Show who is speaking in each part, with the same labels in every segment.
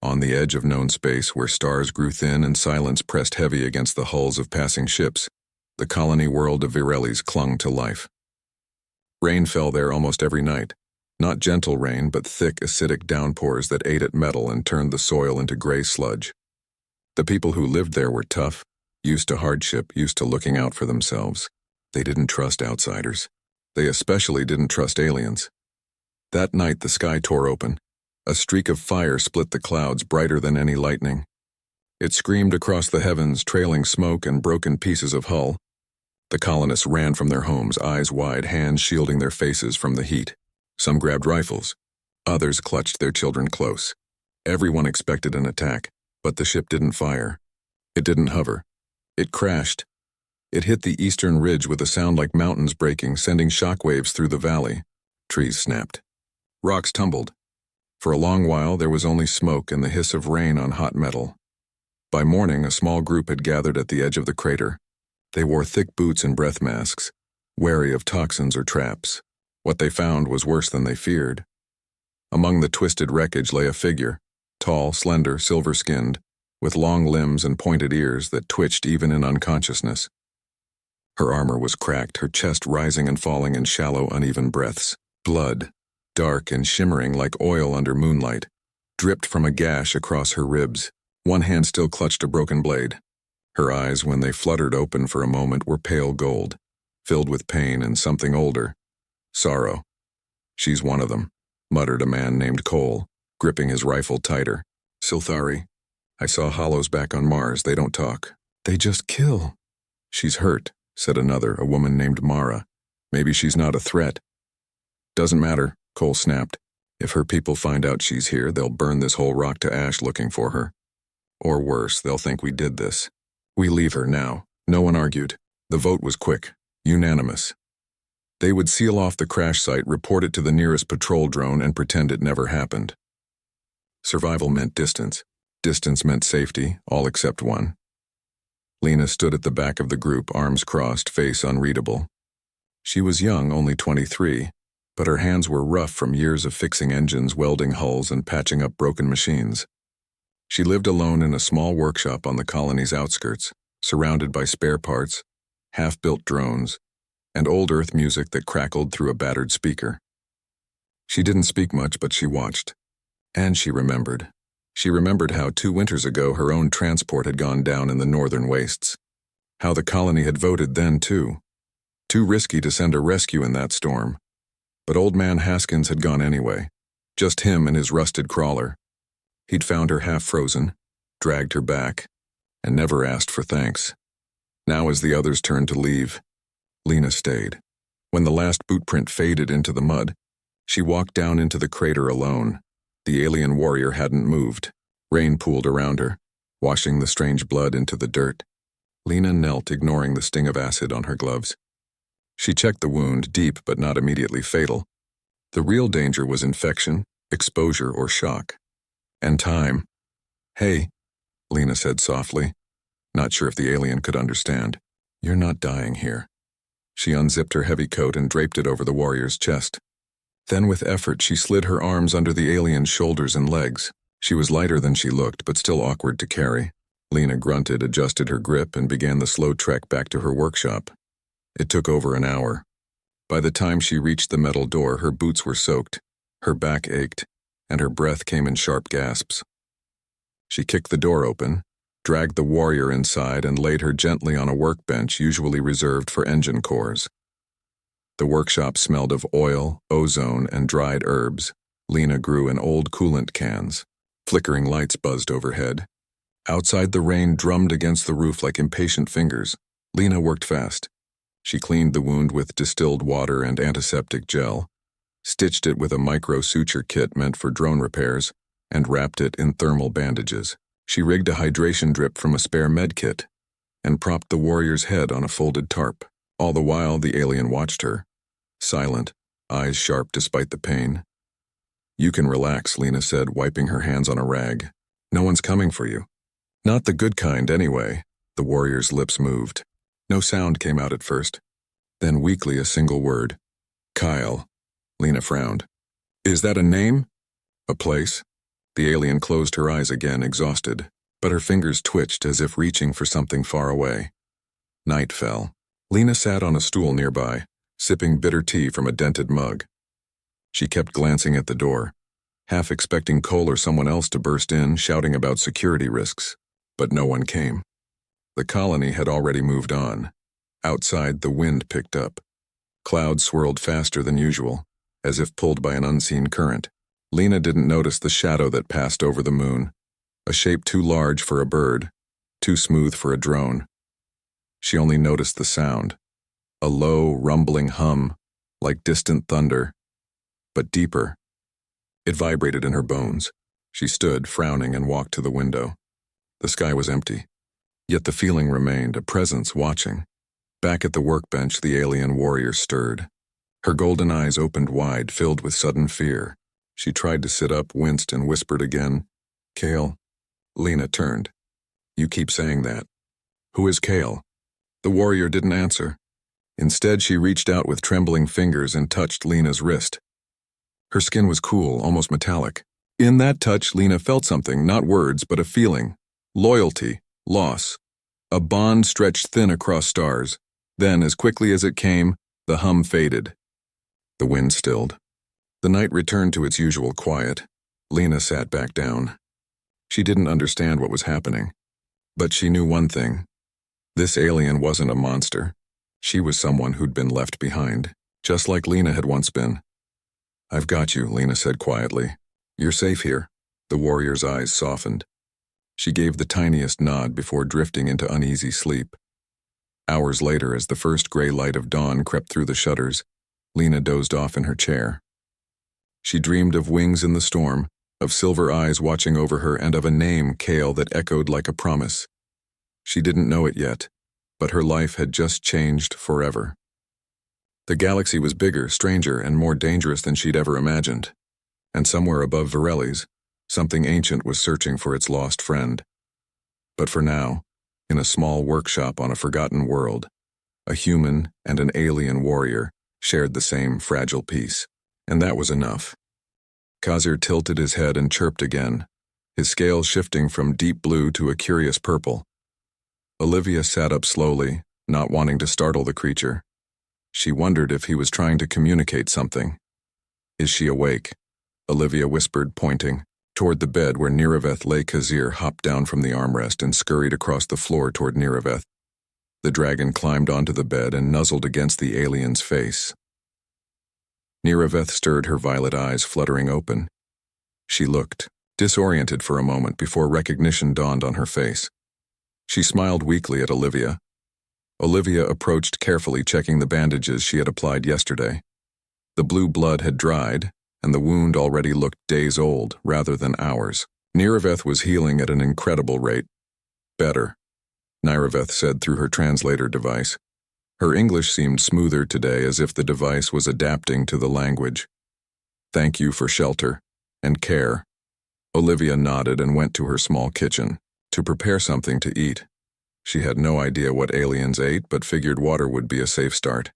Speaker 1: On the edge of known space, where stars grew thin and silence pressed heavy against the hulls of passing ships, the colony world of Virellis clung to life. Rain fell there almost every night. Not gentle rain, but thick, acidic downpours that ate at metal and turned the soil into gray sludge. The people who lived there were tough, used to hardship, used to looking out for themselves. They didn't trust outsiders. They especially didn't trust aliens. That night the sky tore open. A streak of fire split the clouds brighter than any lightning. It screamed across the heavens, trailing smoke and broken pieces of hull. The colonists ran from their homes, eyes wide, hands shielding their faces from the heat. Some grabbed rifles. Others clutched their children close. Everyone expected an attack, but the ship didn't fire. It didn't hover. It crashed. It hit the eastern ridge with a sound like mountains breaking, sending shockwaves through the valley. Trees snapped. Rocks tumbled. For a long while, there was only smoke and the hiss of rain on hot metal. By morning, a small group had gathered at the edge of the crater. They wore thick boots and breath masks, wary of toxins or traps. What they found was worse than they feared. Among the twisted wreckage lay a figure, tall, slender, silver-skinned, with long limbs and pointed ears that twitched even in unconsciousness. Her armor was cracked, her chest rising and falling in shallow, uneven breaths. Blood, dark and shimmering like oil under moonlight, dripped from a gash across her ribs. One hand still clutched a broken blade. Her eyes, when they fluttered open for a moment, were pale gold, filled with pain and something older. Sorrow. "She's one of them," muttered a man named Cole, gripping his rifle tighter. "Silthari. I saw hollows back on Mars. They don't talk. They just kill." "She's hurt," said another, a woman named Mara. "Maybe she's not a threat." "Doesn't matter," Cole snapped. "If her people find out she's here, they'll burn this whole rock to ash looking for her. Or worse, they'll think we did this. We leave her now." No one argued. The vote was quick, unanimous. They would seal off the crash site, report it to the nearest patrol drone, and pretend it never happened. Survival meant distance. Distance meant safety, all except one. Lena stood at the back of the group, arms crossed, face unreadable. She was young, only 23, but her hands were rough from years of fixing engines, welding hulls, and patching up broken machines. She lived alone in a small workshop on the colony's outskirts, surrounded by spare parts, half-built drones, and old Earth music that crackled through a battered speaker. She didn't speak much, but she watched. And she remembered. She remembered how 2 winters ago her own transport had gone down in the northern wastes. How the colony had voted then, too. Too risky to send a rescue in that storm. But old man Haskins had gone anyway. Just him and his rusted crawler. He'd found her half-frozen, dragged her back, and never asked for thanks. Now as the others turned to leave, Lena stayed. When the last boot print faded into the mud, she walked down into the crater alone. The alien warrior hadn't moved. Rain pooled around her, washing the strange blood into the dirt. Lena knelt, ignoring the sting of acid on her gloves. She checked the wound, deep but not immediately fatal. The real danger was infection, exposure, or shock. And time. "Hey," Lena said softly, not sure if the alien could understand. "You're not dying here." She unzipped her heavy coat and draped it over the warrior's chest. Then with effort she slid her arms under the alien's shoulders and legs. She was lighter than she looked, but still awkward to carry. Lena grunted, adjusted her grip, and began the slow trek back to her workshop. It took over an hour. By the time she reached the metal door, her boots were soaked, her back ached, and her breath came in sharp gasps. She kicked the door open, dragged the warrior inside, and laid her gently on a workbench usually reserved for engine cores. The workshop smelled of oil, ozone, and dried herbs. Lena grew in old coolant cans. Flickering lights buzzed overhead. Outside, the rain drummed against the roof like impatient fingers. Lena worked fast. She cleaned the wound with distilled water and antiseptic gel, stitched it with a micro-suture kit meant for drone repairs, and wrapped it in thermal bandages. She rigged a hydration drip from a spare med kit, and propped the warrior's head on a folded tarp. All the while, the alien watched her, silent, eyes sharp despite the pain. "You can relax," Lena said, wiping her hands on a rag. "No one's coming for you." "Not the good kind, anyway." The warrior's lips moved. No sound came out at first. Then weakly a single word. "Kyle." Lena frowned. "Is that a name?" "A place." The alien closed her eyes again, exhausted, but her fingers twitched as if reaching for something far away. Night fell. Lena sat on a stool nearby, sipping bitter tea from a dented mug. She kept glancing at the door, half expecting Cole or someone else to burst in, shouting about security risks, but no one came. The colony had already moved on. Outside, the wind picked up. Clouds swirled faster than usual, as if pulled by an unseen current. Lena didn't notice the shadow that passed over the moon, a shape too large for a bird, too smooth for a drone. She only noticed the sound, a low, rumbling hum, like distant thunder, but deeper. It vibrated in her bones. She stood, frowning, and walked to the window. The sky was empty, yet the feeling remained, a presence watching. Back at the workbench, the alien warrior stirred. Her golden eyes opened wide, filled with sudden fear. She tried to sit up, winced, and whispered again, "Kale." Lena turned. "You keep saying that." "Who is Kale?" The warrior didn't answer. Instead, she reached out with trembling fingers and touched Lena's wrist. Her skin was cool, almost metallic. In that touch, Lena felt something, not words, but a feeling. Loyalty, loss. A bond stretched thin across stars. Then, as quickly as it came, the hum faded. The wind stilled. The night returned to its usual quiet. Lena sat back down. She didn't understand what was happening. But she knew one thing. This alien wasn't a monster. She was someone who'd been left behind, just like Lena had once been. "I've got you," Lena said quietly. "You're safe here." The warrior's eyes softened. She gave the tiniest nod before drifting into uneasy sleep. Hours later, as the first gray light of dawn crept through the shutters, Lena dozed off in her chair. She dreamed of wings in the storm, of silver eyes watching over her, and of a name, Kale, that echoed like a promise. She didn't know it yet, but her life had just changed forever. The galaxy was bigger, stranger, and more dangerous than she'd ever imagined. And somewhere above Virelli's, something ancient was searching for its lost friend. But for now, in a small workshop on a forgotten world, a human and an alien warrior shared the same fragile peace. And that was enough. Khazir tilted his head and chirped again, his scales shifting from deep blue to a curious purple. Olivia sat up slowly, not wanting to startle the creature. She wondered if he was trying to communicate something. "Is she awake?" Olivia whispered, pointing. Toward the bed where Niraveth lay. Khazir hopped down from the armrest and scurried across the floor toward Niraveth. The dragon climbed onto the bed and nuzzled against the alien's face. Niraveth stirred, her violet eyes fluttering open. She looked, disoriented for a moment before recognition dawned on her face. She smiled weakly at Olivia. Olivia approached carefully, checking the bandages she had applied yesterday. The blue blood had dried, and the wound already looked days old rather than hours. Niraveth was healing at an incredible rate. "Better," Niraveth said through her translator device. Her English seemed smoother today, as if the device was adapting to the language. "Thank you for shelter and care." Olivia nodded and went to her small kitchen to prepare something to eat. She had no idea what aliens ate, but figured water would be a safe start.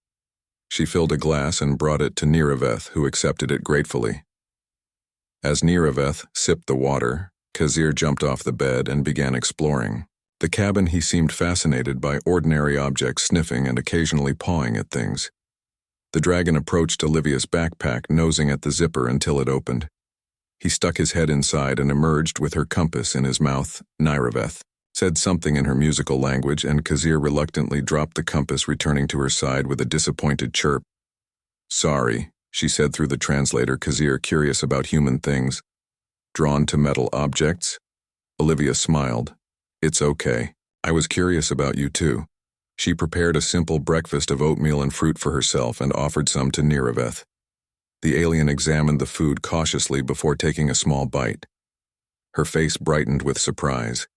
Speaker 1: She filled a glass and brought it to Niraveth, who accepted it gratefully. As Niraveth sipped the water, Khazir jumped off the bed and began exploring. The cabin, he seemed fascinated by ordinary objects, sniffing and occasionally pawing at things. The dragon approached Olivia's backpack, nosing at the zipper until it opened. He stuck his head inside and emerged with her compass in his mouth. Niraveth said something in her musical language, and Khazir reluctantly dropped the compass, returning to her side with a disappointed chirp. "Sorry," she said through the translator. Khazir, curious about human things. "Drawn to metal objects?" Olivia smiled. "It's okay. I was curious about you too." She prepared a simple breakfast of oatmeal and fruit for herself and offered some to Niraveth. The alien examined the food cautiously before taking a small bite. Her face brightened with surprise.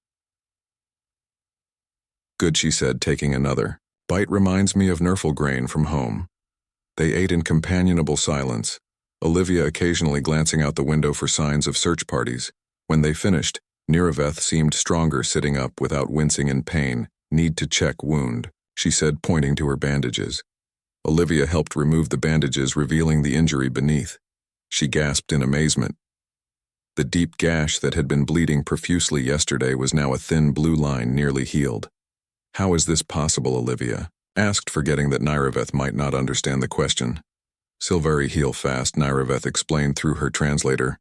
Speaker 1: "Good," she said, taking another. "Bite reminds me of Nerfel grain from home." They ate in companionable silence, Olivia occasionally glancing out the window for signs of search parties. When they finished, Niraveth seemed stronger, sitting up without wincing in pain. "Need to check wound," she said, pointing to her bandages. Olivia helped remove the bandages, revealing the injury beneath. She gasped in amazement. The deep gash that had been bleeding profusely yesterday was now a thin blue line nearly healed. "How is this possible?" Olivia asked, forgetting that Nairaveth might not understand the question. "Silvari heal fast," Nairaveth explained through her translator.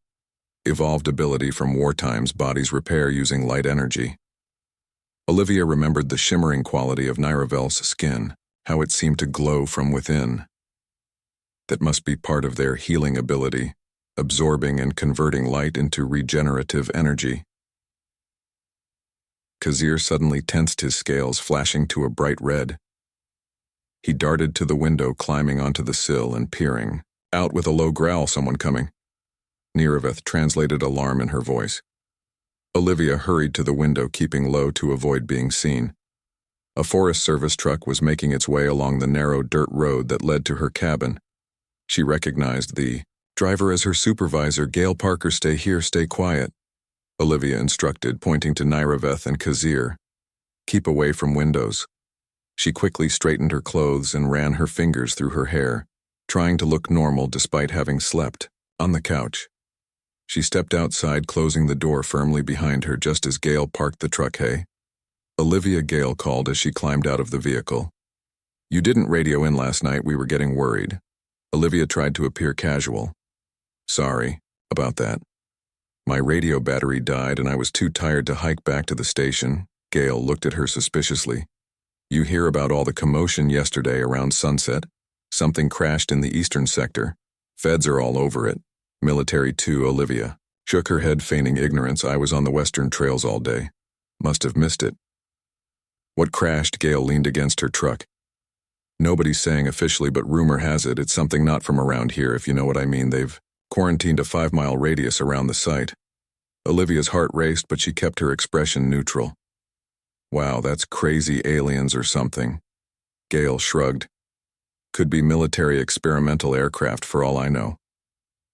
Speaker 1: "Evolved ability from war times, bodies repair using light energy." Olivia remembered the shimmering quality of Nairaveth's skin, how it seemed to glow from within. That must be part of their healing ability, absorbing and converting light into regenerative energy. Khazir suddenly tensed his scales, flashing to a bright red. He darted to the window, climbing onto the sill and peering out with a low growl. "Someone coming." Nairaveth translated alarm in her voice. Olivia hurried to the window, keeping low to avoid being seen. A Forest Service truck was making its way along the narrow dirt road that led to her cabin. She recognized the driver as her supervisor. "Gail Parker, stay here, stay quiet," Olivia instructed, pointing to Nairaveth and Khazir. "Keep away from windows." She quickly straightened her clothes and ran her fingers through her hair, trying to look normal despite having slept on the couch. She stepped outside, closing the door firmly behind her just as Gail parked the truck. "Hey." "Olivia," Gail called as she climbed out of the vehicle. "You didn't radio in last night. We were getting worried." Olivia tried to appear casual. "Sorry about that. My radio battery died and I was too tired to hike back to the station." Gail looked at her suspiciously. "You hear about all the commotion yesterday around sunset? Something crashed in the eastern sector. Feds are all over it. Military too." Olivia shook her head, feigning ignorance. "I was on the western trails all day. Must have missed it." "What crashed?" Gail leaned against her truck. "Nobody's saying officially, but rumor has it it's something not from around here, if you know what I mean. They've quarantined a 5-mile radius around the site." Olivia's heart raced, but she kept her expression neutral. "Wow, that's crazy. Aliens or something." Gail shrugged. "Could be military experimental aircraft for all I know.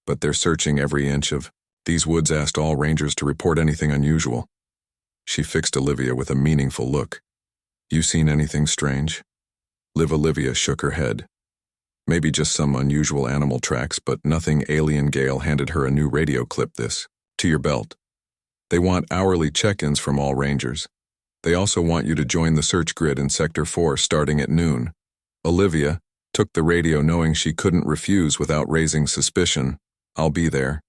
Speaker 1: But they're searching every inch of these woods. Asked all rangers to report anything unusual." She fixed Olivia with a meaningful look. "You seen anything strange?" Olivia shook her head. "Maybe just some unusual animal tracks, but nothing alien." Gail handed her a new radio clip. "This to your belt. They want hourly check-ins from all rangers. They also want you to join the search grid in Sector 4 starting at noon." Olivia took the radio, knowing she couldn't refuse without raising suspicion. "I'll be there."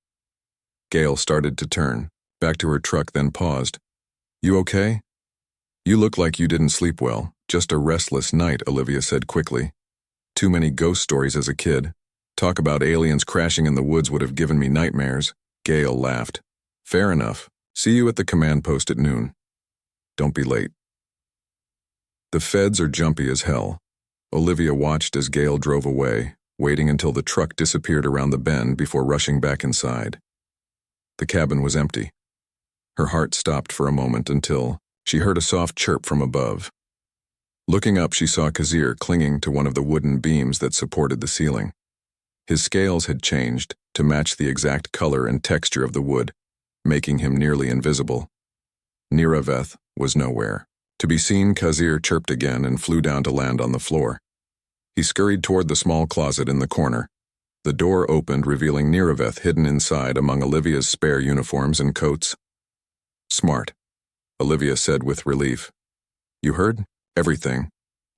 Speaker 1: Gail started to turn back to her truck, then paused. "You okay? You look like you didn't sleep well." "Just a restless night," Olivia said quickly. "Too many ghost stories as a kid. Talk about aliens crashing in the woods would have given me nightmares." Gail laughed. "Fair enough. See you at the command post at noon. Don't be late." The feds are jumpy as hell. Olivia watched as Gail drove away, waiting until the truck disappeared around the bend before rushing back inside. The cabin was empty. Her heart stopped for a moment until she heard a soft chirp from above. Looking up, she saw Khazir clinging to one of the wooden beams that supported the ceiling. His scales had changed to match the exact color and texture of the wood, making him nearly invisible. Nairaveth was nowhere to be seen. Khazir chirped again and flew down to land on the floor. He scurried toward the small closet in the corner. The door opened, revealing Nairaveth hidden inside among Olivia's spare uniforms and coats. "Smart," Olivia said with relief. "You heard?" "Everything."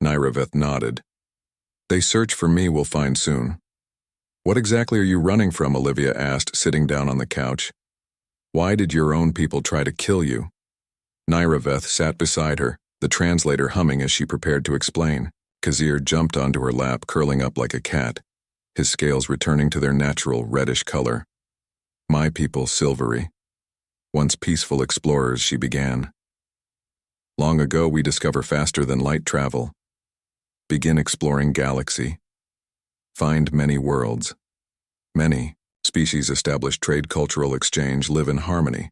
Speaker 1: Nairaveth nodded. "They search for me. We'll find soon." "What exactly are you running from?" Olivia asked, sitting down on the couch. "Why did your own people try to kill you?" Nairaveth sat beside her, the translator humming as she prepared to explain. Khazir jumped onto her lap, curling up like a cat, his scales returning to their natural reddish color. "My people, Silvari. Once peaceful explorers," she began. "Long ago we discover faster than light travel. Begin exploring galaxy. Find many worlds. Many species establish trade, cultural exchange, live in harmony."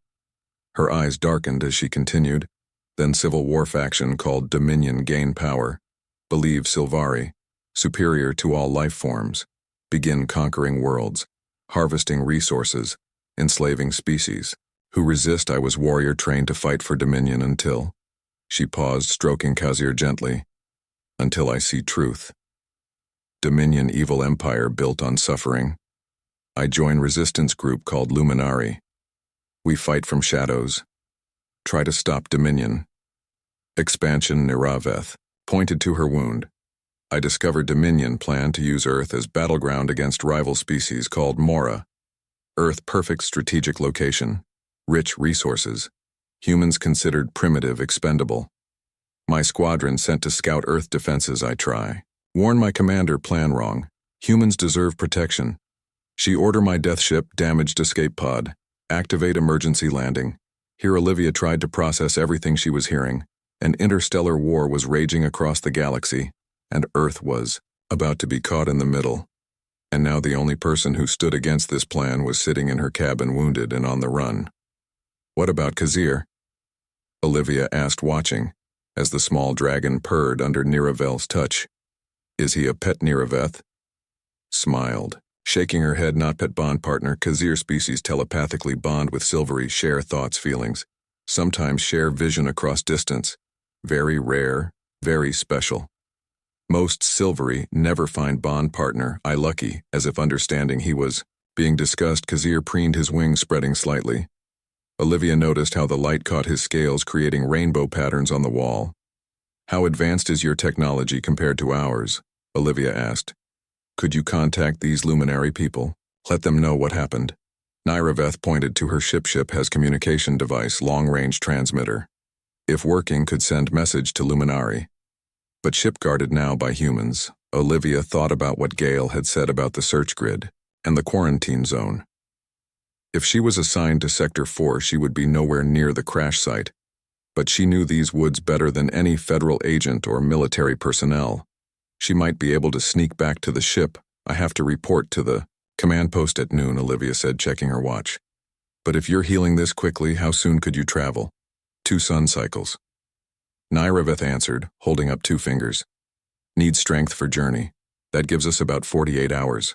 Speaker 1: Her eyes darkened as she continued. "Then civil war faction called Dominion gain power. Believe Silvari, superior to all life forms. Begin conquering worlds, harvesting resources, enslaving species. Who resist. I was warrior trained to fight for Dominion until..." She paused, stroking Khazir gently. "Until I see truth. Dominion, evil empire built on suffering. I join resistance group called Luminari. We fight from shadows. Try to stop Dominion. Expansion Niraveth pointed to her wound. I discovered Dominion planned to use Earth as battleground against rival species called Mora. Earth perfect strategic location. Rich resources. Humans considered primitive expendable. My squadron sent to scout Earth defenses I try. Warn my commander plan wrong. Humans deserve protection. She order my death ship damaged escape pod. Activate emergency landing. Here Olivia tried to process everything she was hearing. An interstellar war was raging across the galaxy, and Earth was about to be caught in the middle. And now the only person who stood against this plan was sitting in her cabin wounded and on the run. What about Khazir? Olivia asked, watching, as the small dragon purred under Niravel's touch. Is he a pet Niraveth? Smiled, shaking her head. Not pet, bond partner. Khazir species telepathically bond with Silvery, share thoughts, feelings, sometimes share vision across distance. Very rare, very special. Most Silvery never find bond partner. I lucky, as if understanding he was being discussed. Khazir preened his wings, spreading slightly. Olivia noticed how the light caught his scales, creating rainbow patterns on the wall. How advanced is your technology compared to ours? Olivia asked. Could you contact these luminary people? Let them know what happened. Niraveth pointed to her ship has communication device, long-range transmitter. If working, could send message to Luminari. But ship guarded now by humans. Olivia thought about what Gale had said about the search grid and the quarantine zone. If she was assigned to Sector 4, she would be nowhere near the crash site. But she knew these woods better than any federal agent or military personnel. She might be able to sneak back to the ship. I have to report to the command post at noon, Olivia said, checking her watch. But if you're healing this quickly, how soon could you travel? 2 sun cycles. Niraveth answered, holding up 2 fingers. Need strength for journey. That gives us about 48 hours,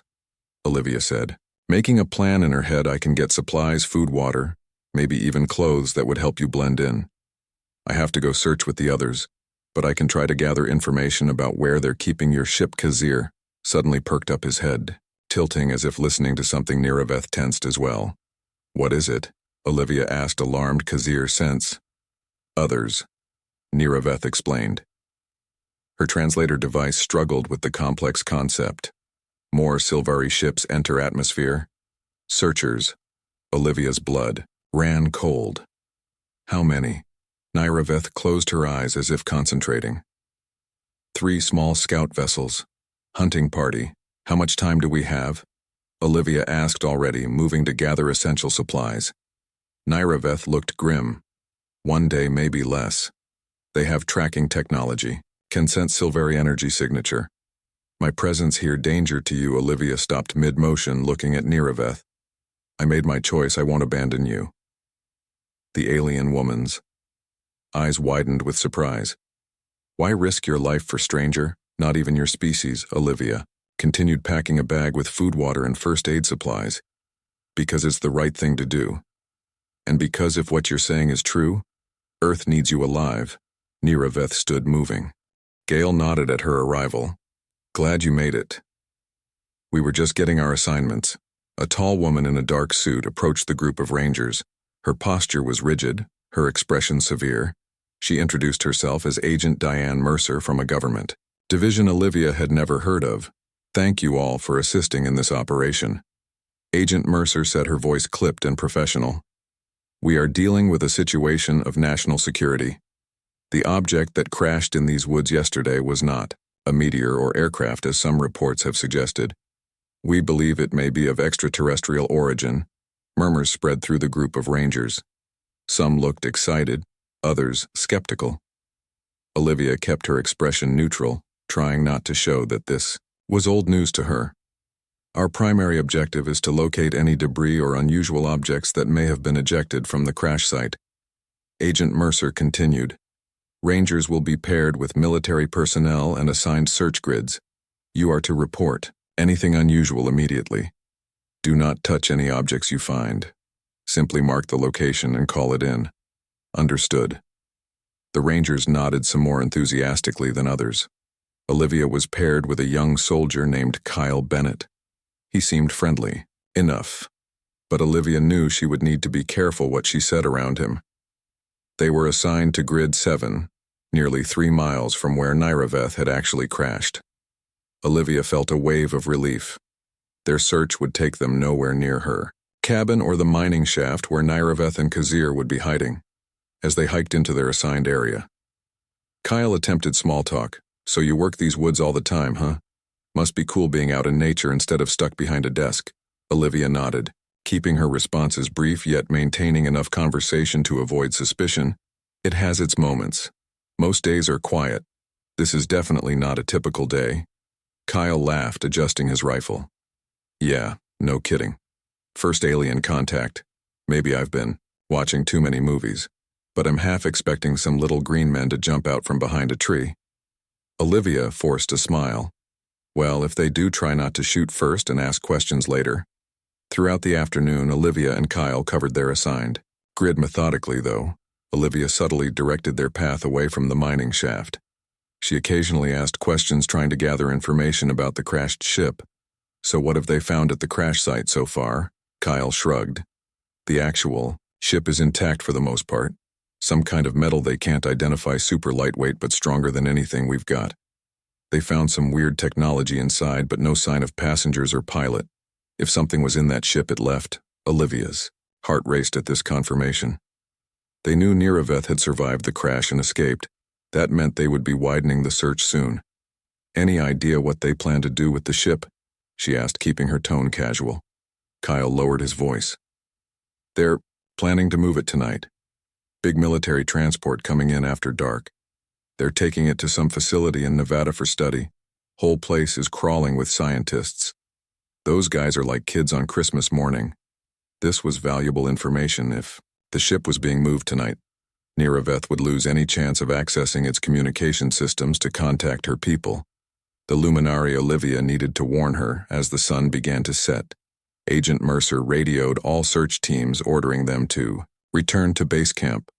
Speaker 1: Olivia said. Making a plan in her head, I can get supplies, food, water, maybe even clothes that would help you blend in. I have to go search with the others, but I can try to gather information about where they're keeping your ship. Khazir suddenly perked up his head, tilting as if listening to something. Niraveth tensed as well. What is it? Olivia asked, alarmed. Khazir sense. Others, Niraveth explained. Her translator device struggled with the complex concept. More Silvari ships enter atmosphere. Searchers. Olivia's blood ran cold. How many? Niraveth closed her eyes as if concentrating. 3 small scout vessels. Hunting party. How much time do we have? Olivia asked, already moving to gather essential supplies. Niraveth looked grim. 1 day, maybe less. They have tracking technology. Can sense Silvari energy signature. My presence here danger to you. Olivia stopped mid-motion, looking at Niraveth. I made my choice. I won't abandon you. The alien woman's eyes widened with surprise. Why risk your life for stranger, not even your species? Olivia continued, packing a bag with food, water, and first aid supplies. Because it's the right thing to do. And because if what you're saying is true, Earth needs you alive. Niraveth stood moving. Gale nodded at her arrival. Glad you made it. We were just getting our assignments. A tall woman in a dark suit approached the group of rangers. Her posture was rigid, her expression severe. She introduced herself as Agent Diane Mercer from a government division Olivia had never heard of. Thank you all for assisting in this operation. Agent Mercer said, her voice clipped and professional. We are dealing with a situation of national security. The object that crashed in these woods yesterday was not a meteor or aircraft, as some reports have suggested. We believe it may be of extraterrestrial origin. Murmurs spread through the group of rangers. Some looked excited, others skeptical. Olivia kept her expression neutral, trying not to show that this was old news to her. Our primary objective is to locate any debris or unusual objects that may have been ejected from the crash site. Agent Mercer continued. Rangers will be paired with military personnel and assigned search grids. You are to report anything unusual immediately. Do not touch any objects you find. Simply mark the location and call it in. Understood. The rangers nodded, some more enthusiastically than others. Olivia was paired with a young soldier named Kyle Bennett. He seemed friendly enough. but Olivia knew she would need to be careful what she said around him. They were assigned to Grid 7, nearly 3 miles from where Nairaveth had actually crashed. Olivia felt a wave of relief. Their search would take them nowhere near her cabin or the mining shaft where Nairaveth and Kazir would be hiding, as they hiked into their assigned area. Kyle attempted small talk. "So you work these woods all the time, huh? Must be cool being out in nature instead of stuck behind a desk." Olivia nodded, keeping her responses brief yet maintaining enough conversation to avoid suspicion. "It has its moments. Most days are quiet. This is definitely not a typical day." Kyle laughed, adjusting his rifle. "Yeah, no kidding. First alien contact. Maybe I've been watching too many movies, but I'm half expecting some little green men to jump out from behind a tree." Olivia forced a smile. "Well, if they do, try not to shoot first and ask questions later." Throughout the afternoon, Olivia and Kyle covered their assigned grid methodically, though. Olivia subtly directed their path away from the mining shaft. She occasionally asked questions trying to gather information about the crashed ship. "So what have they found at the crash site so far?" Kyle shrugged. "The actual ship is intact for the most part. Some kind of metal they can't identify, super lightweight but stronger than anything we've got. They found some weird technology inside, but no sign of passengers or pilot. If something was in that ship, it left." Olivia's heart raced at this confirmation. They knew Nairaveth had survived the crash and escaped. That meant they would be widening the search soon. "Any idea what they plan to do with the ship?" she asked, keeping her tone casual. Kyle lowered his voice. "They're planning to move it tonight. Big military transport coming in after dark. They're taking it to some facility in Nevada for study. Whole place is crawling with scientists. Those guys are like kids on Christmas morning." This was valuable information. If the ship was being moved tonight, Nairaveth would lose any chance of accessing its communication systems to contact her people. The luminary Olivia needed to warn her as the sun began to set. Agent Mercer radioed all search teams, ordering them to return to base camp.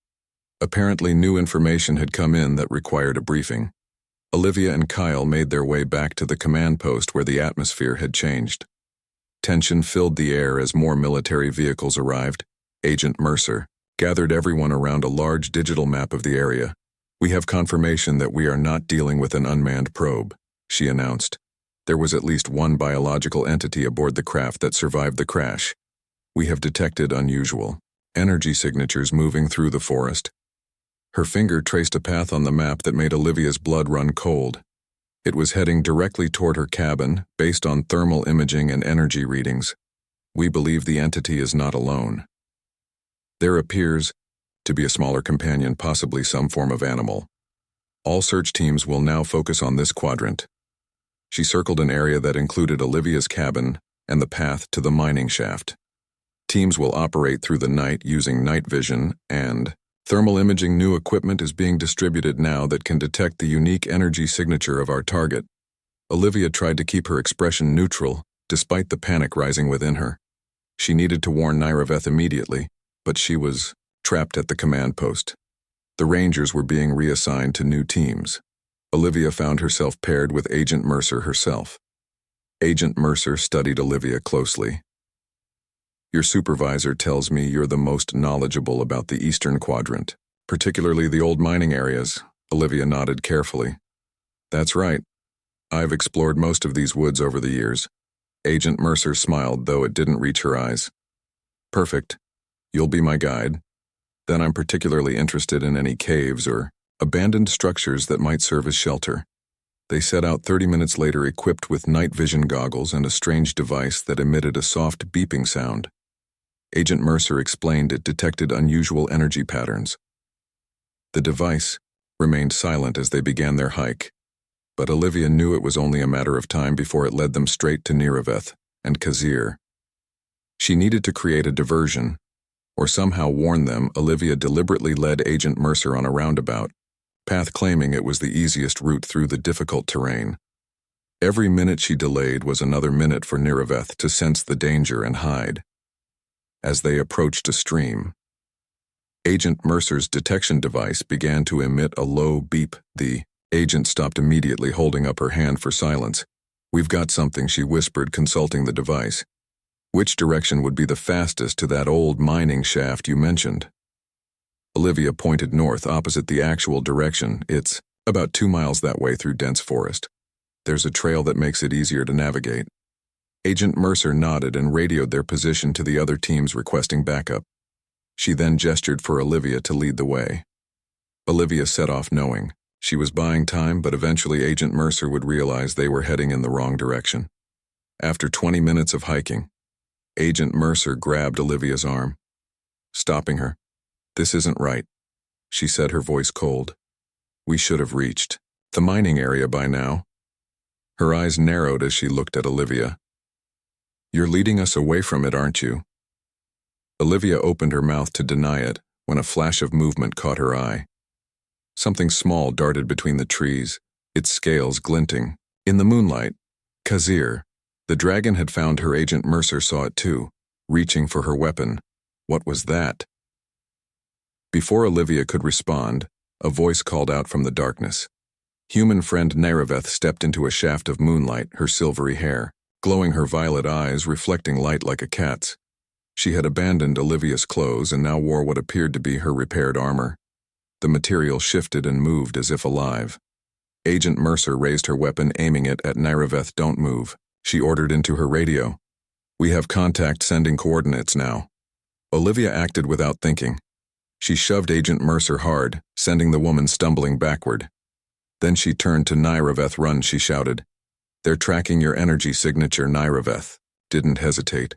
Speaker 1: Apparently new information had come in that required a briefing. Olivia and Kyle made their way back to the command post where the atmosphere had changed. Tension filled the air as more military vehicles arrived. Agent Mercer gathered everyone around a large digital map of the area. "We have confirmation that we are not dealing with an unmanned probe," she announced. "There was at least one biological entity aboard the craft that survived the crash. We have detected unusual energy signatures moving through the forest." Her finger traced a path on the map that made Olivia's blood run cold. It was heading directly toward her cabin, based on thermal imaging and energy readings. "We believe the entity is not alone. There appears to be a smaller companion, possibly some form of animal. All search teams will now focus on this quadrant." She circled an area that included Olivia's cabin and the path to the mining shaft. "Teams will operate through the night using night vision and thermal imaging. New equipment is being distributed now that can detect the unique energy signature of our target." Olivia tried to keep her expression neutral, despite the panic rising within her. She needed to warn Nairaveth immediately, but she was trapped at the command post. The Rangers were being reassigned to new teams. Olivia found herself paired with Agent Mercer herself. Agent Mercer studied Olivia closely. "Your supervisor tells me you're the most knowledgeable about the eastern quadrant, particularly the old mining areas." Olivia nodded carefully. "That's right. I've explored most of these woods over the years." Agent Mercer smiled, though it didn't reach her eyes. "Perfect. You'll be my guide. Then I'm particularly interested in any caves or abandoned structures that might serve as shelter." They set out 30 minutes later, equipped with night vision goggles and a strange device that emitted a soft beeping sound. Agent Mercer explained it detected unusual energy patterns. The device remained silent as they began their hike, but Olivia knew it was only a matter of time before it led them straight to Nairaveth and Kazir. She needed to create a diversion, or somehow warn them. Olivia deliberately led Agent Mercer on a roundabout path, claiming it was the easiest route through the difficult terrain. Every minute she delayed was another minute for Nairaveth to sense the danger and hide. As they approached a stream, Agent Mercer's detection device began to emit a low beep. The agent stopped immediately, holding up her hand for silence. "We've got something," she whispered, consulting the device. Which direction would be the fastest to that old mining shaft you mentioned? Olivia pointed north opposite the actual direction. It's about 2 miles that way through dense forest. There's a trail that makes it easier to navigate. Agent Mercer nodded and radioed their position to the other teams requesting backup. She then gestured for Olivia to lead the way. Olivia set off knowing she was buying time, but eventually Agent Mercer would realize they were heading in the wrong direction. After 20 minutes of hiking, Agent Mercer grabbed Olivia's arm, stopping her. "This isn't right," she said, her voice cold. "We should have reached the mining area by now." Her eyes narrowed as she looked at Olivia. "You're leading us away from it, aren't you?" Olivia opened her mouth to deny it when a flash of movement caught her eye. Something small darted between the trees, its scales glinting. In the moonlight, Khazir, the dragon, had found her. Agent Mercer saw it too, reaching for her weapon. What was that? Before Olivia could respond, a voice called out from the darkness. Human friend Naireveth stepped into a shaft of moonlight, her silvery hair glowing, her violet eyes reflecting light like a cat's. She had abandoned Olivia's clothes and now wore what appeared to be her repaired armor. The material shifted and moved as if alive. Agent Mercer raised her weapon, aiming it at Naireveth. "Don't move," she ordered into her radio. "We have contact, sending coordinates now." Olivia acted without thinking. She shoved Agent Mercer hard, sending the woman stumbling backward. Then she turned to Naireveth. "Run," she shouted. "They're tracking your energy signature." Naireveth didn't hesitate.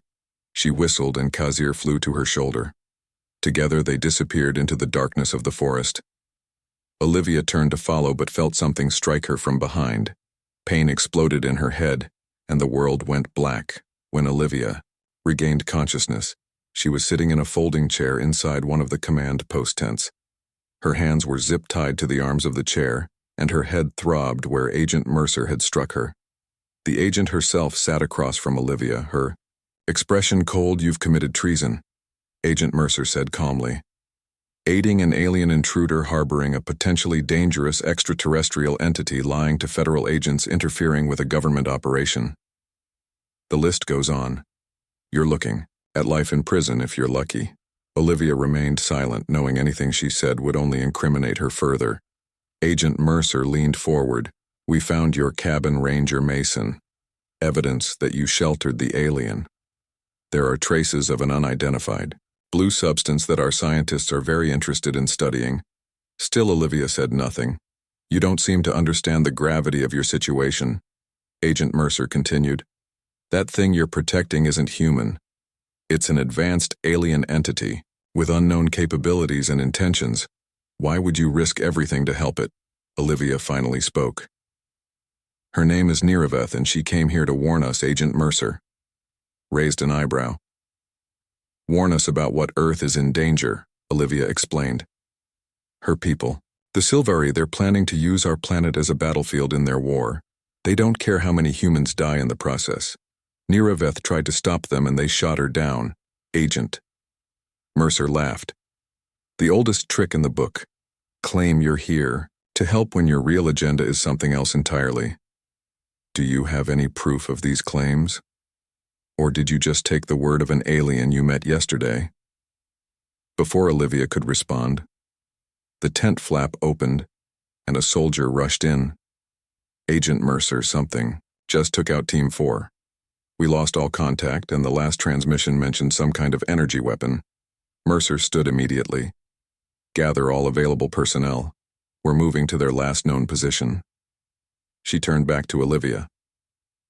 Speaker 1: She whistled and Khazir flew to her shoulder. Together they disappeared into the darkness of the forest. Olivia turned to follow but felt something strike her from behind. Pain exploded in her head, and the world went black. When Olivia regained consciousness, she was sitting in a folding chair inside one of the command post tents. Her hands were zip-tied to the arms of the chair, and her head throbbed where Agent Mercer had struck her. The agent herself sat across from Olivia, her expression cold. "You've committed treason," Agent Mercer said calmly. "Aiding an alien intruder harboring a potentially dangerous extraterrestrial entity, lying to federal agents, interfering with a government operation." The list goes on. "You're looking at life in prison if you're lucky." Olivia remained silent, knowing anything she said would only incriminate her further. Agent Mercer leaned forward. "We found your cabin, Ranger Mason. Evidence that you sheltered the alien. There are traces of an unidentified blue substance that our scientists are very interested in studying." Still Olivia said nothing. "You don't seem to understand the gravity of your situation," Agent Mercer continued. "That thing you're protecting isn't human. It's an advanced alien entity with unknown capabilities and intentions. Why would you risk everything to help it?" Olivia finally spoke. "Her name is Naireveth, and she came here to warn us." Agent Mercer raised an eyebrow. "Warn us about what Earth is in danger," Olivia explained. "Her people, the Silvari, they're planning to use our planet as a battlefield in their war. They don't care how many humans die in the process. Naireveth tried to stop them and they shot her down." Agent Mercer laughed. "The oldest trick in the book. Claim you're here to help when your real agenda is something else entirely. Do you have any proof of these claims? Or did you just take the word of an alien you met yesterday?" Before Olivia could respond, the tent flap opened and a soldier rushed in. "Agent Mercer, something just took out Team 4. We lost all contact, and the last transmission mentioned some kind of energy weapon." Mercer stood immediately. "Gather all available personnel. We're moving to their last known position." She turned back to Olivia.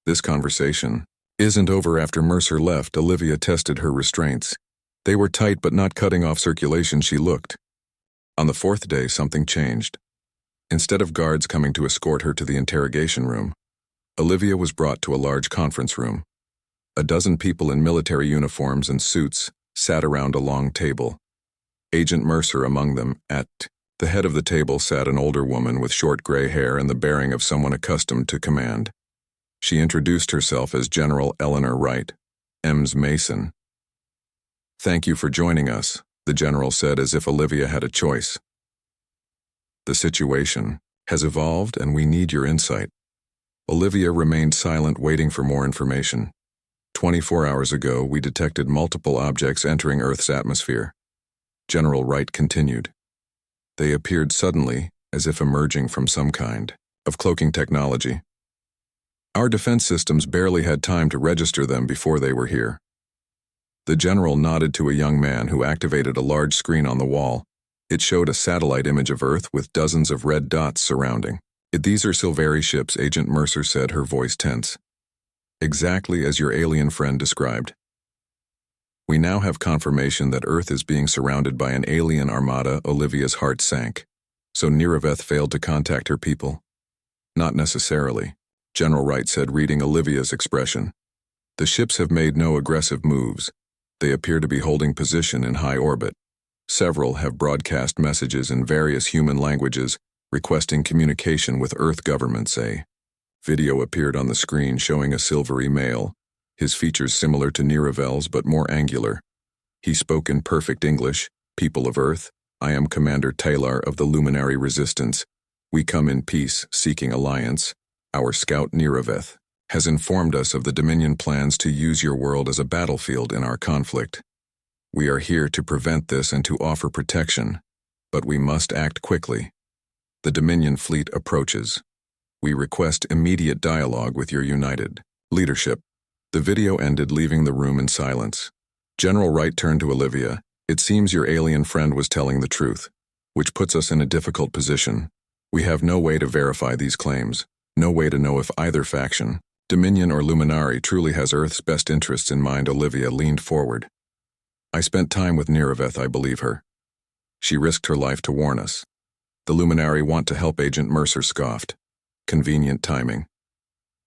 Speaker 1: "This conversation isn't over." After Mercer left, Olivia tested her restraints. They were tight but not cutting off circulation. She looked. On the 4th day, something changed. Instead of guards coming to escort her to the interrogation room, Olivia was brought to a large conference room. A dozen people in military uniforms and suits sat around a long table. Agent Mercer among them. At the head of the table sat an older woman with short gray hair and the bearing of someone accustomed to command. She introduced herself as General Eleanor Wright, Ems Mason. "Thank you for joining us," the general said, as if Olivia had a choice. "The situation has evolved and we need your insight." Olivia remained silent, waiting for more information. 24 hours ago, we detected multiple objects entering Earth's atmosphere. General Wright continued. They appeared suddenly, as if emerging from some kind of cloaking technology. Our defense systems barely had time to register them before they were here. The general nodded to a young man who activated a large screen on the wall. It showed a satellite image of Earth with dozens of red dots surrounding. These are Scifi ships, Agent Mercer said, her voice tense. Exactly as your alien friend described. We now have confirmation that Earth is being surrounded by an alien armada. Olivia's heart sank. So Niriveth failed to contact her people? Not necessarily, General Wright said, reading Olivia's expression. The ships have made no aggressive moves. They appear to be holding position in high orbit. Several have broadcast messages in various human languages, requesting communication with Earth governments. A video appeared on the screen showing a silvery male, his features similar to Nirivel's but more angular. He spoke in perfect English. People of Earth, I am Commander Taylor of the Luminary Resistance. We come in peace, seeking alliance. Our scout Niriveth has informed us of the Dominion plans to use your world as a battlefield in our conflict. We are here to prevent this and to offer protection, but we must act quickly. The Dominion fleet approaches. We request immediate dialogue with your united leadership. The video ended, leaving the room in silence. General Wright turned to Olivia. It seems your alien friend was telling the truth, which puts us in a difficult position. We have no way to verify these claims, no way to know if either faction, Dominion or Luminari, truly has Earth's best interests in mind. Olivia leaned forward. I spent time with Niriveth, I believe her. She risked her life to warn us. The Luminari want to help. Agent Mercer scoffed. Convenient timing.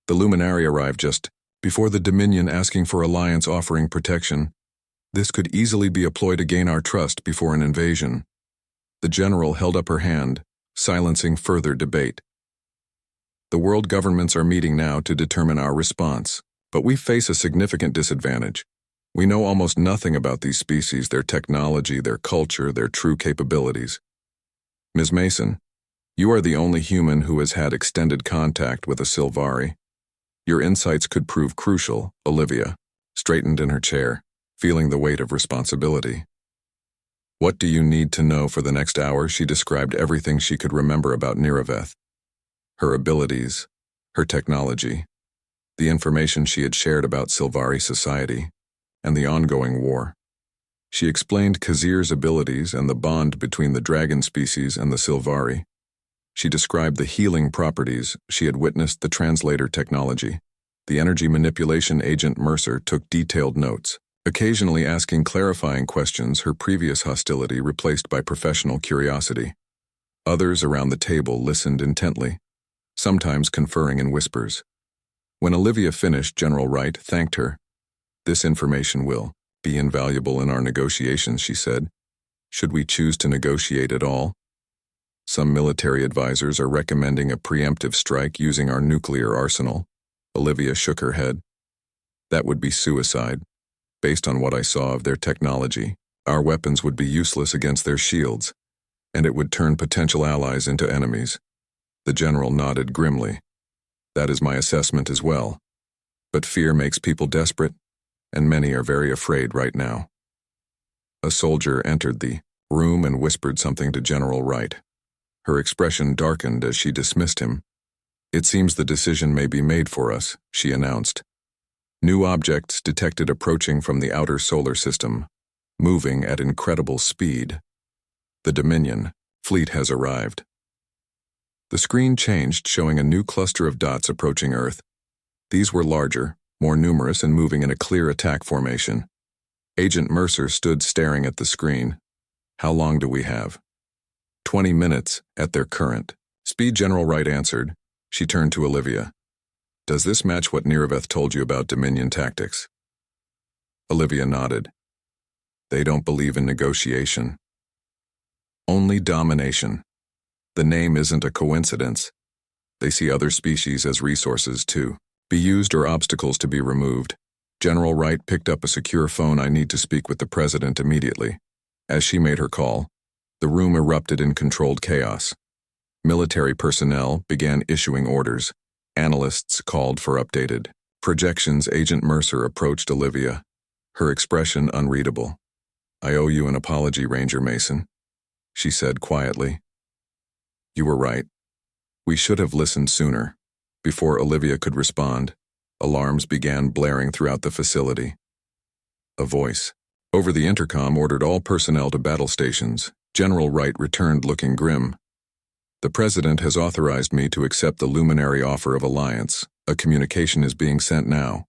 Speaker 1: The Luminari arrived just before the Dominion, asking for alliance, offering protection. This could easily be a ploy to gain our trust before an invasion. The general held up her hand, silencing further debate. The world governments are meeting now to determine our response, but we face a significant disadvantage. We know almost nothing about these species, their technology, their culture, their true capabilities. Ms. Mason, you are the only human who has had extended contact with a Sylvari. Your insights could prove crucial. Olivia straightened in her chair, feeling the weight of responsibility. What do you need to know for the next hour? She described everything she could remember about Niriveth. Her abilities, her technology, the information she had shared about Sylvari society, and the ongoing war. She explained Khazir's abilities and the bond between the dragon species and the Sylvari. She described the healing properties she had witnessed, the translator technology. The energy manipulation. Agent Mercer took detailed notes, occasionally asking clarifying questions, her previous hostility replaced by professional curiosity. Others around the table listened intently, sometimes conferring in whispers. When Olivia finished, General Wright thanked her. This information will be invaluable in our negotiations, she said. Should we choose to negotiate at all? Some military advisors are recommending a preemptive strike using our nuclear arsenal. Olivia shook her head. That would be suicide. Based on what I saw of their technology, our weapons would be useless against their shields, and it would turn potential allies into enemies. The general nodded grimly. That is my assessment as well. But fear makes people desperate, and many are very afraid right now. A soldier entered the room and whispered something to General Wright. Her expression darkened as she dismissed him. It seems the decision may be made for us, she announced. New objects detected approaching from the outer solar system, moving at incredible speed. The Dominion fleet has arrived. The screen changed, showing a new cluster of dots approaching Earth. These were larger, more numerous, and moving in a clear attack formation. Agent Mercer stood staring at the screen. How long do we have? 20 minutes at their current speed, General Wright answered. She turned to Olivia. Does this match what Niriveth told you about Dominion tactics? Olivia nodded. They don't believe in negotiation. Only domination. The name isn't a coincidence. They see other species as resources to be used or obstacles to be removed. General Wright picked up a secure phone. I need to speak with the president immediately. As she made her call, the room erupted in controlled chaos. Military personnel began issuing orders. Analysts called for updated Projections Agent Mercer approached Olivia, her expression unreadable. "I owe you an apology, Ranger Mason," she said quietly. "You were right. We should have listened sooner." Before Olivia could respond, alarms began blaring throughout the facility. A voice over the intercom ordered all personnel to battle stations. General Wright returned looking grim. "The President has authorized me to accept the luminary offer of alliance. A communication is being sent now.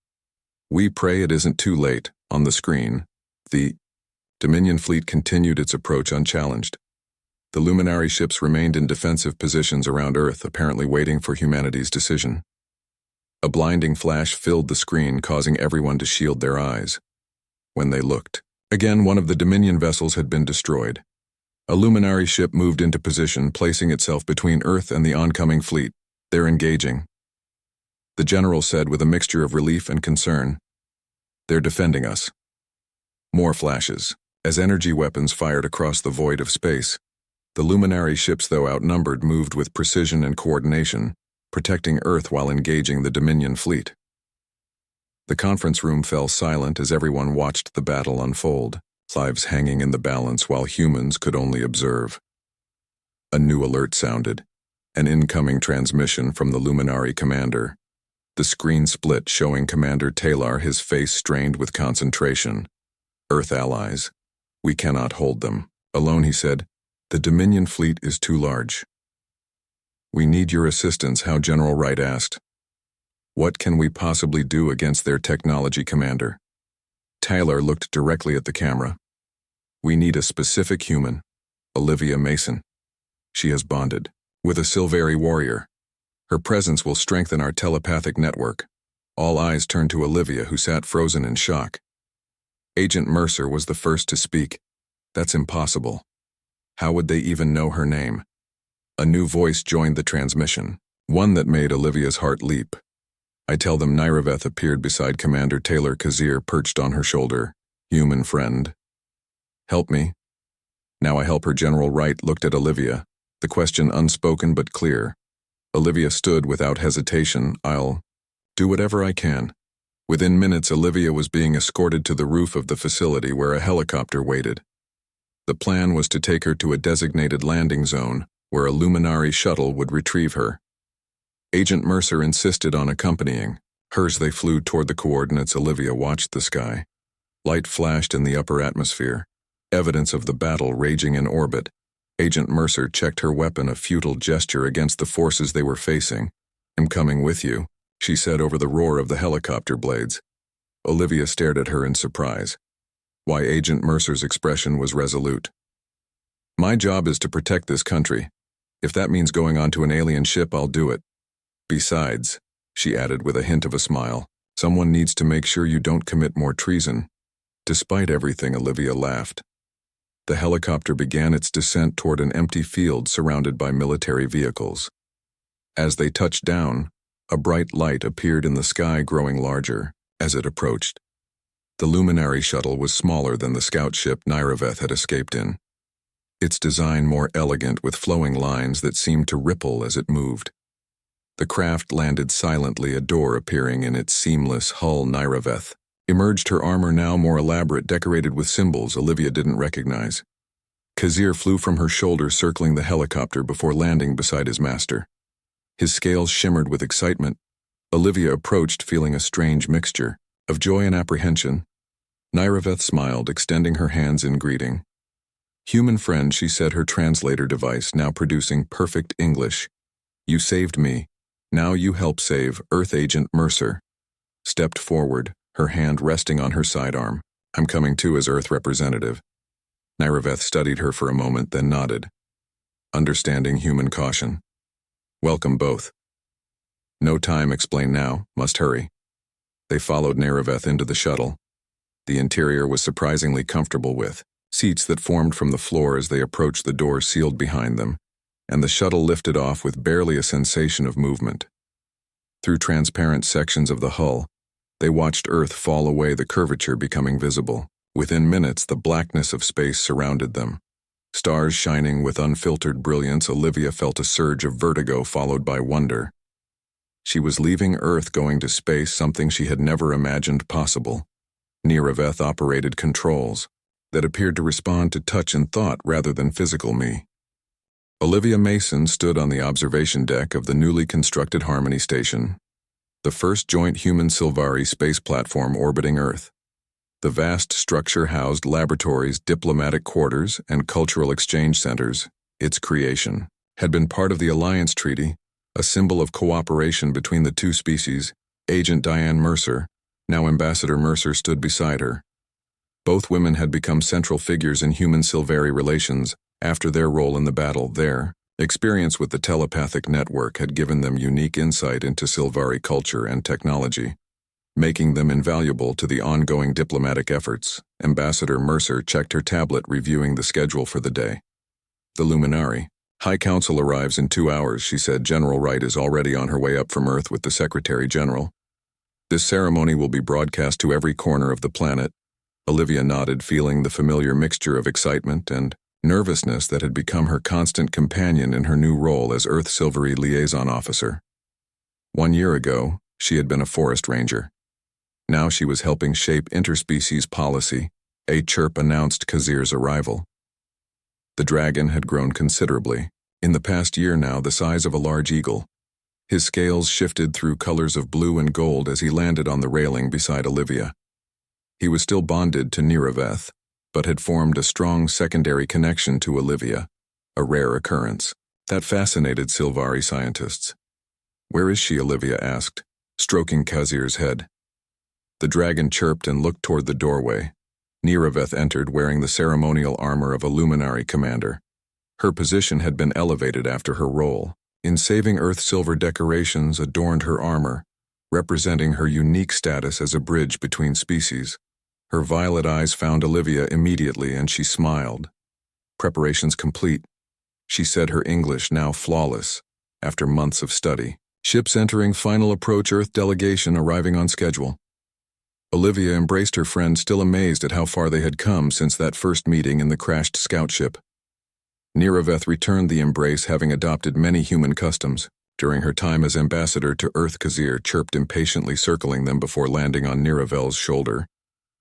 Speaker 1: We pray it isn't too late." On the screen, the Dominion fleet continued its approach unchallenged. The luminary ships remained in defensive positions around Earth, apparently waiting for humanity's decision. A blinding flash filled the screen, causing everyone to shield their eyes. When they looked, again one of the Dominion vessels had been destroyed. A luminary ship moved into position, placing itself between Earth and the oncoming fleet. "They're engaging," the general said with a mixture of relief and concern. "They're defending us." More flashes. As energy weapons fired across the void of space, the luminary ships, though outnumbered, moved with precision and coordination, protecting Earth while engaging the Dominion fleet. The conference room fell silent as everyone watched the battle unfold, lives hanging in the balance while humans could only observe. A new alert sounded, an incoming transmission from the luminary commander. The screen split, showing Commander Taylor, his face strained with concentration. "Earth allies. We cannot hold them alone," he said. "The Dominion fleet is too large." "We need your assistance," How General Wright asked. "What can we possibly do against their technology, Commander?" Taylor looked directly at the camera. "We need a specific human, Olivia Mason. She has bonded with a Silveri warrior. Her presence will strengthen our telepathic network." All eyes turned to Olivia, who sat frozen in shock. Agent Mercer was the first to speak. "That's impossible. How would they even know her name?" A new voice joined the transmission, one that made Olivia's heart leap. "I tell them Nyreveth appeared beside Commander Taylor Kazir, perched on her shoulder. Human friend. Help me." "Now I help her." General Wright looked at Olivia, the question unspoken but clear. Olivia stood without hesitation. "I'll do whatever I can." Within minutes, Olivia was being escorted to the roof of the facility where a helicopter waited. The plan was to take her to a designated landing zone where a luminary shuttle would retrieve her. Agent Mercer insisted on accompanying. Hers they flew toward the coordinates. Olivia watched the sky. Light flashed in the upper atmosphere, evidence of the battle raging in orbit. Agent Mercer checked her weapon, a futile gesture against the forces they were facing. "I'm coming with you," she said over the roar of the helicopter blades. Olivia stared at her in surprise. Why Agent Mercer's expression was resolute. "My job is to protect this country. If that means going onto an alien ship, I'll do it. Besides," she added with a hint of a smile, "someone needs to make sure you don't commit more treason." Despite everything, Olivia laughed. The helicopter began its descent toward an empty field surrounded by military vehicles. As they touched down, a bright light appeared in the sky, growing larger as it approached. The luminary shuttle was smaller than the scout ship Nyreveth had escaped in, its design more elegant with flowing lines that seemed to ripple as it moved. The craft landed silently, a door appearing in its seamless hull. Nyreveth emerged, her armor now more elaborate, decorated with symbols Olivia didn't recognize. Kazir flew from her shoulder, circling the helicopter before landing beside his master. His scales shimmered with excitement. Olivia approached, feeling a strange mixture of joy and apprehension. Nyreveth smiled, extending her hands in greeting. "Human friend," she said, her translator device now producing perfect English. "You saved me. Now you help save." Earth Agent Mercer stepped forward, her hand resting on her sidearm. "I'm coming too as Earth representative." Nyreveth studied her for a moment, then nodded, understanding human caution. "Welcome both." "No time, explain now, must hurry." They followed Nyreveth into the shuttle. The interior was surprisingly comfortable, with seats that formed from the floor as they approached. The doors sealed behind them, and the shuttle lifted off with barely a sensation of movement. Through transparent sections of the hull, they watched Earth fall away, the curvature becoming visible. Within minutes, the blackness of space surrounded them. Stars shining with unfiltered brilliance. Olivia felt a surge of vertigo followed by wonder. She was leaving Earth going to space, something she had never imagined possible. Niraveth operated controls that appeared to respond to touch and thought rather than physical me. Olivia Mason stood on the observation deck of the newly constructed Harmony Station, the first joint human-Sylvari space platform orbiting Earth. The vast structure housed laboratories, diplomatic quarters, and cultural exchange centers. Its creation had been part of the Alliance Treaty, a symbol of cooperation between the two species. Agent Diane Mercer, now Ambassador Mercer, stood beside her. Both women had become central figures in human-Sylvari relations after their role in the battle. Their experience with the telepathic network had given them unique insight into Sylvari culture and technology, making them invaluable to the ongoing diplomatic efforts. Ambassador Mercer checked her tablet, reviewing the schedule for the day. The Luminari. High Council arrives in 2 hours, she said. General Wright is already on her way up from Earth with the Secretary General. This ceremony will be broadcast to every corner of the planet. Olivia nodded, feeling the familiar mixture of excitement and nervousness that had become her constant companion in her new role as Earth Sylvari Liaison Officer. 1 year ago, she had been a forest ranger. Now she was helping shape interspecies policy. A chirp announced Khazir's arrival. The dragon had grown considerably. In the past year now, the size of a large eagle. His scales shifted through colors of blue and gold as he landed on the railing beside Olivia. He was still bonded to Niraveth, but had formed a strong secondary connection to Olivia, a rare occurrence that fascinated Sylvari scientists. "Where is she?" Olivia asked, stroking Khazir's head. The dragon chirped and looked toward the doorway. Niraveth entered wearing the ceremonial armor of a luminary commander. Her position had been elevated after her role in saving Earth. Silver decorations adorned her armor, representing her unique status as a bridge between species. Her violet eyes found Olivia immediately, and she smiled. "Preparations complete," she said, her English now flawless after months of study. "Ships entering final approach. Earth delegation arriving on schedule." Olivia embraced her friend, still amazed at how far they had come since that first meeting in the crashed scout ship. Niraveth returned the embrace, having adopted many human customs. During her time as ambassador to Earth, Khazir chirped impatiently, circling them before landing on Niravel's shoulder.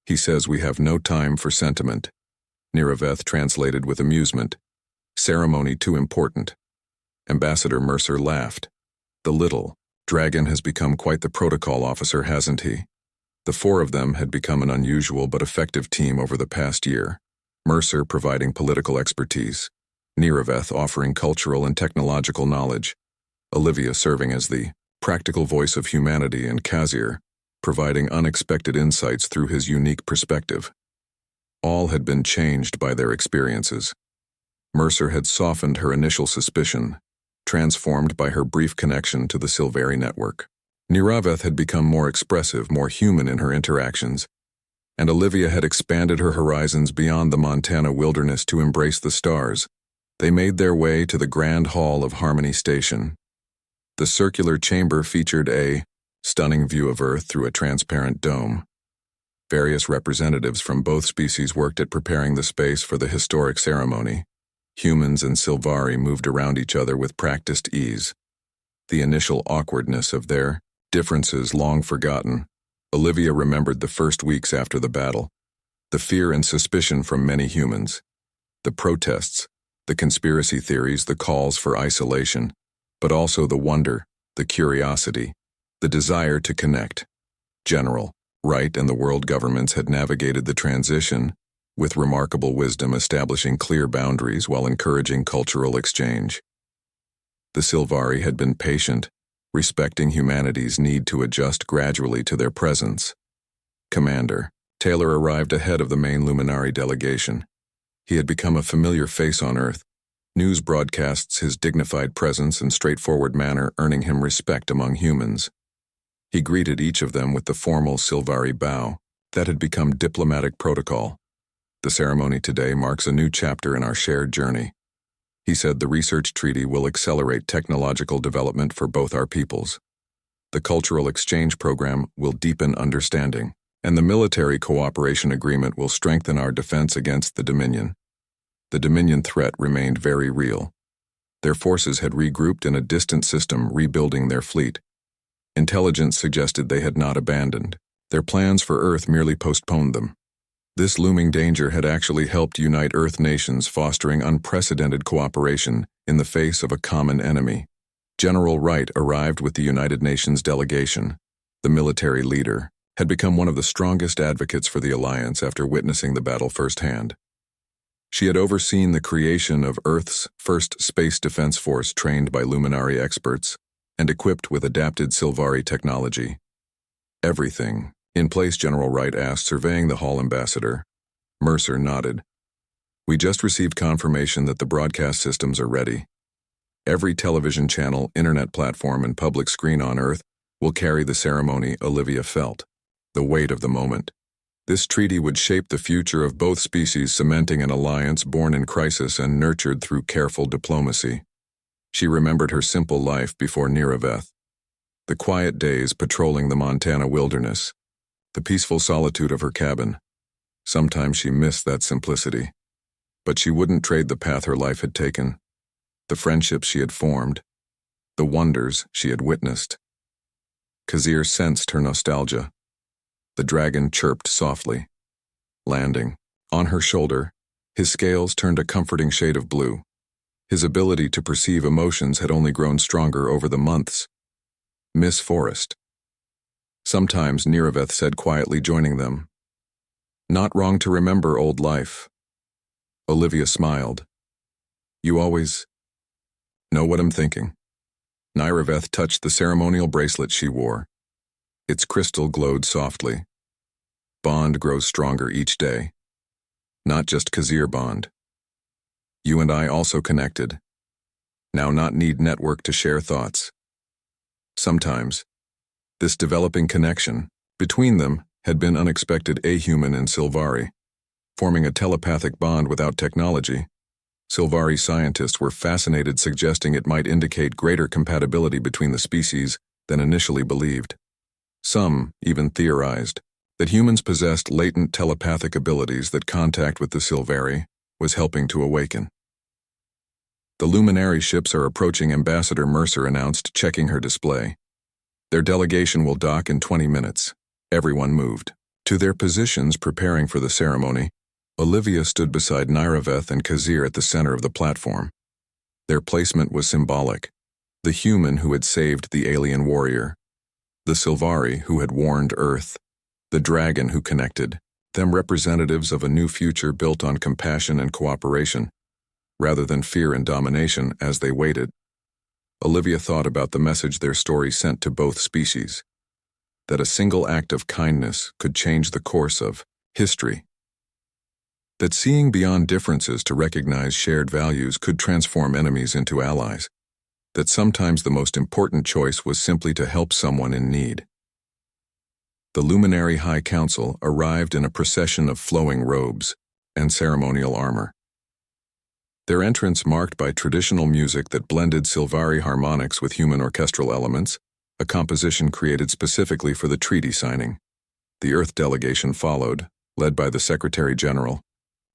Speaker 1: "He says we have no time for sentiment." Niraveth translated with amusement. "Ceremony too important." Ambassador Mercer laughed. "The little dragon has become quite the protocol officer, hasn't he?" The four of them had become an unusual but effective team over the past year. Mercer providing political expertise, Niraveth offering cultural and technological knowledge, Olivia serving as the practical voice of humanity, and Khazir providing unexpected insights through his unique perspective. All had been changed by their experiences. Mercer had softened her initial suspicion, transformed by her brief connection to the Sylvari network. Niraveth had become more expressive, more human in her interactions, and Olivia had expanded her horizons beyond the Montana wilderness to embrace the stars. They made their way to the grand hall of Harmony Station. The circular chamber featured a stunning view of Earth through a transparent dome. Various representatives from both species worked at preparing the space for the historic ceremony. Humans and Sylvari moved around each other with practiced ease. The initial awkwardness of their differences long forgotten, Olivia remembered the first weeks after the battle, the fear and suspicion from many humans, the protests, the conspiracy theories, the calls for isolation, but also the wonder, the curiosity, the desire to connect. General Wright and the world governments had navigated the transition with remarkable wisdom, establishing clear boundaries while encouraging cultural exchange. The Sylvari had been patient, respecting humanity's need to adjust gradually to their presence. Commander Taylor arrived ahead of the main Luminari delegation. He had become a familiar face on Earth. News broadcasts his dignified presence and straightforward manner earning him respect among humans. He greeted each of them with the formal Sylvari bow that had become diplomatic protocol. "The ceremony today marks a new chapter in our shared journey." He said, "The research treaty will accelerate technological development for both our peoples. The cultural exchange program will deepen understanding, and the military cooperation agreement will strengthen our defense against the Dominion." The Dominion threat remained very real. Their forces had regrouped in a distant system, rebuilding their fleet. Intelligence suggested they had not abandoned. Their plans for Earth merely postponed them. This looming danger had actually helped unite Earth nations, fostering unprecedented cooperation in the face of a common enemy. General Wright arrived with the United Nations delegation. The military leader had become one of the strongest advocates for the alliance after witnessing the battle firsthand. She had overseen the creation of Earth's first space defense force trained by luminary experts and equipped with adapted Sylvari technology. Everything in place, General Wright asked, surveying the hall ambassador. Mercer nodded. We just received confirmation that the broadcast systems are ready. Every television channel, internet platform, and public screen on Earth will carry the ceremony. Olivia felt the weight of the moment. This treaty would shape the future of both species, cementing an alliance born in crisis and nurtured through careful diplomacy. She remembered her simple life before Niraveth. The quiet days patrolling the Montana wilderness. The peaceful solitude of her cabin. Sometimes she missed that simplicity. But she wouldn't trade the path her life had taken. The friendships she had formed. The wonders she had witnessed. Khazir sensed her nostalgia. The dragon chirped softly. Landing on her shoulder, his scales turned a comforting shade of blue. His ability to perceive emotions had only grown stronger over the months. Miss Forrest. Sometimes, Niraveth said quietly, joining them. Not wrong to remember old life. Olivia smiled. You always know what I'm thinking. Niraveth touched the ceremonial bracelet she wore. Its crystal glowed softly. Bond grows stronger each day. Not just Khazir bond. You and I also connected. Now not need network to share thoughts. Sometimes, this developing connection between them had been unexpected. A-human and Sylvari, forming a telepathic bond without technology. Sylvari scientists were fascinated, suggesting it might indicate greater compatibility between the species than initially believed. Some even theorized that humans possessed latent telepathic abilities that contact with the Sylvari was helping to awaken. The luminary ships are approaching, Ambassador Mercer announced, checking her display. Their delegation will dock in 20 minutes. Everyone moved to their positions, preparing for the ceremony. Olivia stood beside Niraveth and Khazir at the center of the platform. Their placement was symbolic. The human who had saved the alien warrior. The Sylvari who had warned Earth. The dragon who connected. Them representatives of a new future built on compassion and cooperation, rather than fear and domination. As they waited, Olivia thought about the message their story sent to both species. That a single act of kindness could change the course of history. That seeing beyond differences to recognize shared values could transform enemies into allies. That sometimes the most important choice was simply to help someone in need. The Luminary High Council arrived in a procession of flowing robes and ceremonial armor. Their entrance marked by traditional music that blended Sylvari harmonics with human orchestral elements, a composition created specifically for the treaty signing. The Earth delegation followed, led by the Secretary General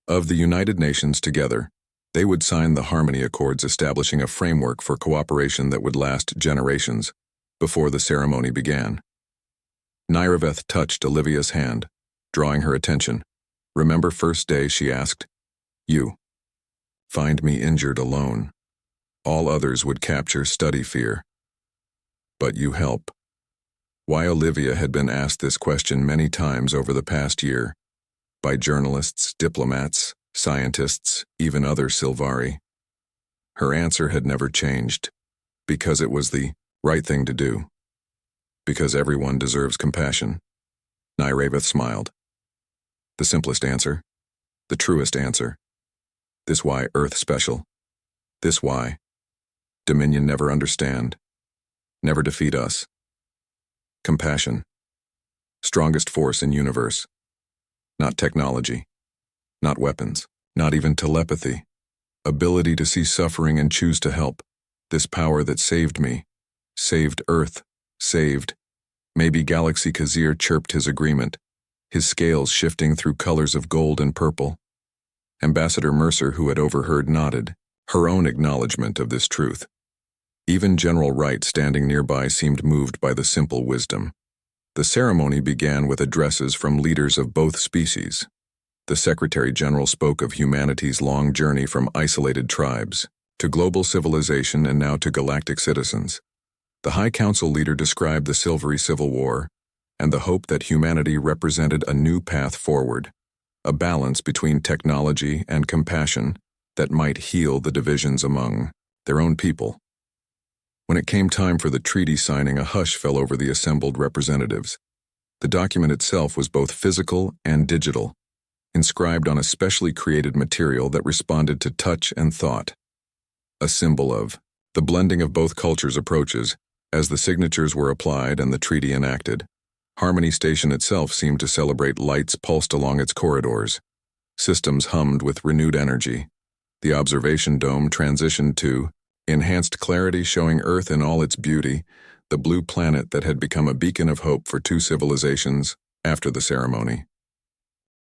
Speaker 1: of the United Nations. Together, they would sign the Harmony Accords, establishing a framework for cooperation that would last generations. Before the ceremony began, Niraveth touched Olivia's hand, drawing her attention. Remember first day, she asked. You find me injured alone. All others would capture, study fear. But you help. Why? Olivia had been asked this question many times over the past year, by journalists, diplomats, scientists, even other Sylvari. Her answer had never changed, because it was the right thing to do. Because everyone deserves compassion. Niraveth smiled. The simplest answer. The truest answer. This why Earth special. This why Dominion never understand. Never defeat us. Compassion. Strongest force in universe. Not technology. Not weapons. Not even telepathy. Ability to see suffering and choose to help. This power that saved me. Saved Earth. Saved. Maybe Galaxy. Khazir chirped his agreement, his scales shifting through colors of gold and purple. Ambassador Mercer, who had overheard, nodded, her own acknowledgement of this truth. Even General Wright, standing nearby, seemed moved by the simple wisdom. The ceremony began with addresses from leaders of both species. The Secretary General spoke of humanity's long journey from isolated tribes to global civilization and now to galactic citizens. The High Council leader described the Silvery Civil War and the hope that humanity represented a new path forward, a balance between technology and compassion that might heal the divisions among their own people. When it came time for the treaty signing, a hush fell over the assembled representatives. The document itself was both physical and digital, inscribed on a specially created material that responded to touch and thought, a symbol of the blending of both cultures' approaches. As the signatures were applied and the treaty enacted, Harmony Station itself seemed to celebrate. Lights pulsed along its corridors. Systems hummed with renewed energy. The observation dome transitioned to enhanced clarity, showing Earth in all its beauty, the blue planet that had become a beacon of hope for two civilizations. After the ceremony,